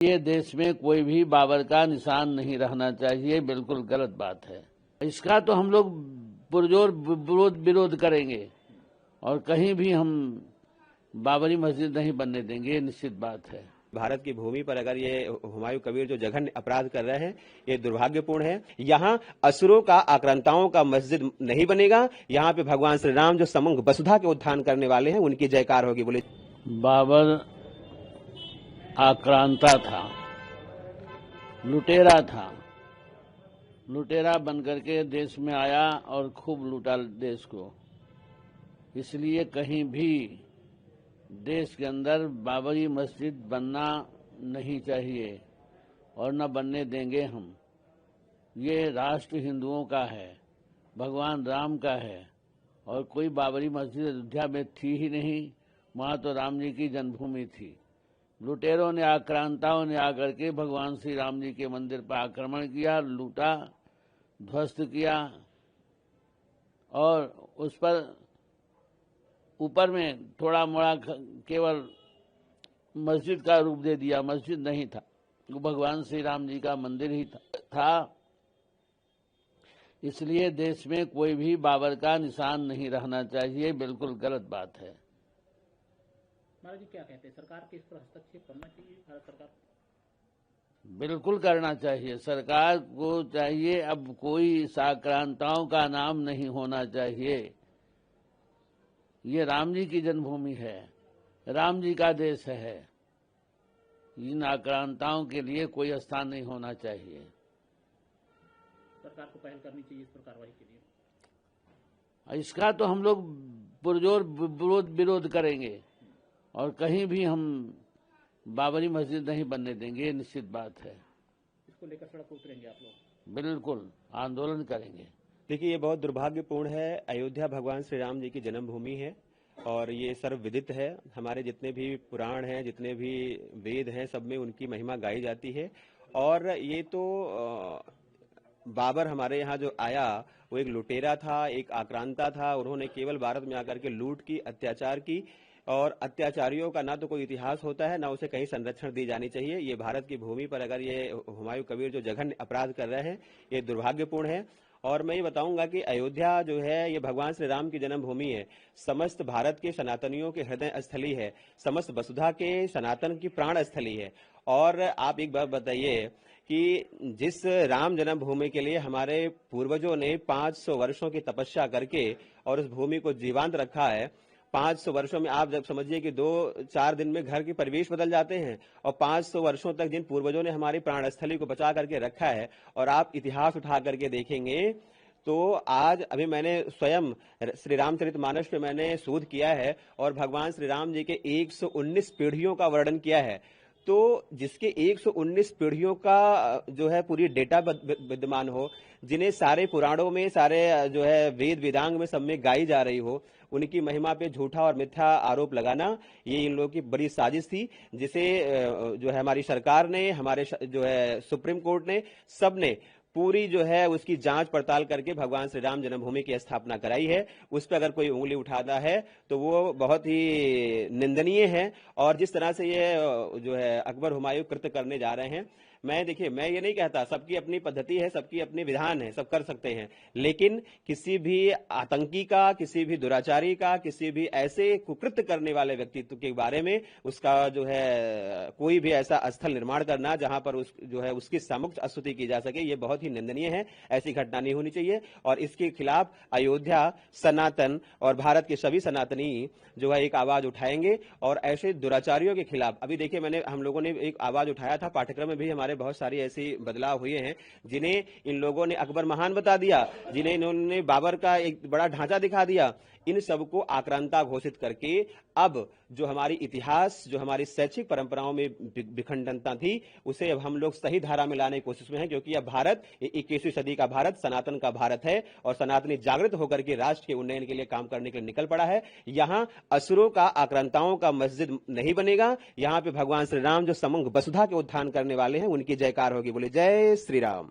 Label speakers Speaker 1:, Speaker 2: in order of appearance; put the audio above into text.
Speaker 1: ये देश में कोई भी बाबर का निशान नहीं रहना चाहिए, बिल्कुल गलत बात है। इसका तो हम लोग पुरजोर विरोध करेंगे और कहीं भी हम बाबरी मस्जिद नहीं बनने देंगे, ये निश्चित बात है।
Speaker 2: भारत की भूमि पर अगर ये हुमायूं कबीर जो जघन्य अपराध कर रहे हैं, ये दुर्भाग्यपूर्ण है। यहाँ असुरों का, आक्रांताओं का मस्जिद नहीं बनेगा। यहाँ पे भगवान श्री राम जो समग्र वसुधा के उत्थान करने वाले हैं, उनकी जयकार होगी। बोले
Speaker 1: बाबर आक्रांता था, लुटेरा था, लुटेरा बनकर के देश में आया और खूब लूटा देश को। इसलिए कहीं भी देश के अंदर बाबरी मस्जिद बनना नहीं चाहिए और न बनने देंगे हम। ये राष्ट्र हिंदुओं का है, भगवान राम का है और कोई बाबरी मस्जिद अयोध्या में थी ही नहीं। वहाँ तो राम जी की जन्मभूमि थी। लुटेरों ने, आक्रांताओं ने आकर के भगवान श्री राम जी के मंदिर पर आक्रमण किया, लूटा, ध्वस्त किया और उस पर ऊपर में थोड़ा मोड़ा केवल मस्जिद का रूप दे दिया। मस्जिद नहीं था, वो भगवान श्री राम जी का मंदिर ही था। इसलिए देश में कोई भी बाबर का निशान नहीं रहना चाहिए, बिल्कुल गलत बात है।
Speaker 3: महाराज जी क्या कहते हैं, सरकार के इस पर हस्तक्षेप करना चाहिए? भारत सरकार
Speaker 1: बिल्कुल करना चाहिए। सरकार को चाहिए, अब कोई आक्रांताओं का नाम नहीं होना चाहिए। ये राम जी की जन्मभूमि है, राम जी का देश है। इन आक्रांताओं के लिए कोई स्थान नहीं होना चाहिए।
Speaker 3: सरकार को पहल करनी चाहिए इस पर कार्रवाई के लिए।
Speaker 1: इसका तो हम लोग पुरजोर विरोध करेंगे और कहीं भी हम बाबरी मस्जिद नहीं बनने देंगे, ये निश्चित बात है।
Speaker 3: इसको लेकर सड़क पर उतरेंगे आप लोग?
Speaker 1: बिल्कुल आंदोलन करेंगे।
Speaker 2: देखिए, ये बहुत दुर्भाग्यपूर्ण है। अयोध्या भगवान श्री राम जी की जन्मभूमि है और ये सर्वविदित है। हमारे जितने भी पुराण हैं, जितने भी वेद हैं, सब में उनकी महिमा गाई जाती है। और ये तो बाबर हमारे यहाँ जो आया, वो एक लुटेरा था, एक आक्रांता था। उन्होंने केवल भारत में आकर के लूट की, अत्याचार की और अत्याचारियों का ना तो कोई इतिहास होता है, ना उसे कहीं संरक्षण दी जानी चाहिए। ये भारत की भूमि पर अगर ये हुमायूं कबीर जो जघन्य अपराध कर रहे हैं, ये दुर्भाग्यपूर्ण है। और मैं ये बताऊंगा कि अयोध्या जो है, ये भगवान श्री राम की जन्मभूमि है, समस्त भारत के सनातनियों के हृदय स्थली है, समस्त वसुधा के सनातन की प्राण स्थली है। और आप एक बात बताइए कि जिस राम जन्मभूमि के लिए हमारे पूर्वजों ने 500 वर्षों की तपस्या करके और उस भूमि को जीवंत रखा है, 500 वर्षों में आप जब समझिए कि 2-4 दिन में घर के परिवेश बदल जाते हैं और 500 वर्षों तक जिन पूर्वजों ने हमारी प्राणस्थली को बचा करके रखा है, और आप इतिहास उठा करके देखेंगे तो आज अभी मैंने स्वयं श्री रामचरितमानस पे मैंने शोध किया है और भगवान श्री राम जी के 119 पीढ़ियों का वर्णन किया है। तो जिसके 119 पीढ़ियों का जो है पूरी डेटा विद्यमान हो, जिन्हें सारे पुराणों में, सारे जो है वेद वेदांग में सब में गाई जा रही हो, उनकी महिमा पे झूठा और मिथ्या आरोप लगाना, ये इन लोगों की बड़ी साजिश थी, जिसे जो है हमारी सरकार ने, हमारे जो है सुप्रीम कोर्ट ने, सब ने पूरी जो है उसकी जांच पड़ताल करके भगवान श्री राम जन्मभूमि की स्थापना कराई है। उस पर अगर कोई उंगली उठाता है तो वो बहुत ही निंदनीय है। और जिस तरह से ये जो है अकबर हुमायूं कृत्य करने जा रहे हैं, देखिए, मैं ये नहीं कहता, सबकी अपनी पद्धति है, सबकी अपनी विधान है, सब कर सकते हैं, लेकिन किसी भी आतंकी का, किसी भी दुराचारी का, किसी भी ऐसे कुकृत्य करने वाले व्यक्तित्व के बारे में उसका जो है कोई भी ऐसा स्थल निर्माण करना जहां पर जो है उसकी समुचित स्तुति की जा सके, ये बहुत ही निंदनीय है। ऐसी घटना नहीं होनी चाहिए और इसके खिलाफ अयोध्या, सनातन और भारत के सभी सनातनी जो है एक आवाज उठाएंगे और ऐसे दुराचारियों के खिलाफ। अभी देखिए, हम लोगों ने एक आवाज उठाया था, पाठ्यक्रम में भी हमारे बहुत सारी ऐसी बदलाव हुए हैं, जिन्हें इन लोगों ने अकबर महान बता दिया, जिन्हें इन्होंने बाबर का एक बड़ा ढांचा दिखा दिया। इन सबको आक्रांता घोषित करके अब जो हमारी इतिहास, जो हमारी शैक्षिक परंपराओं में विखंडनता थी, उसे अब हम लोग सही धारा में लाने की कोशिश में हैं, क्योंकि अब भारत 21वीं सदी का भारत, सनातन का भारत है और सनातनी जागृत होकर के राष्ट्र के उन्नयन के लिए काम करने के लिए निकल पड़ा है। यहाँ असुरों का, आक्रांताओं का मस्जिद नहीं बनेगा। यहाँ पे भगवान श्री राम जो समग्र वसुधा के उत्थान करने वाले हैं, उनकी जयकार होगी। बोले जय श्री राम।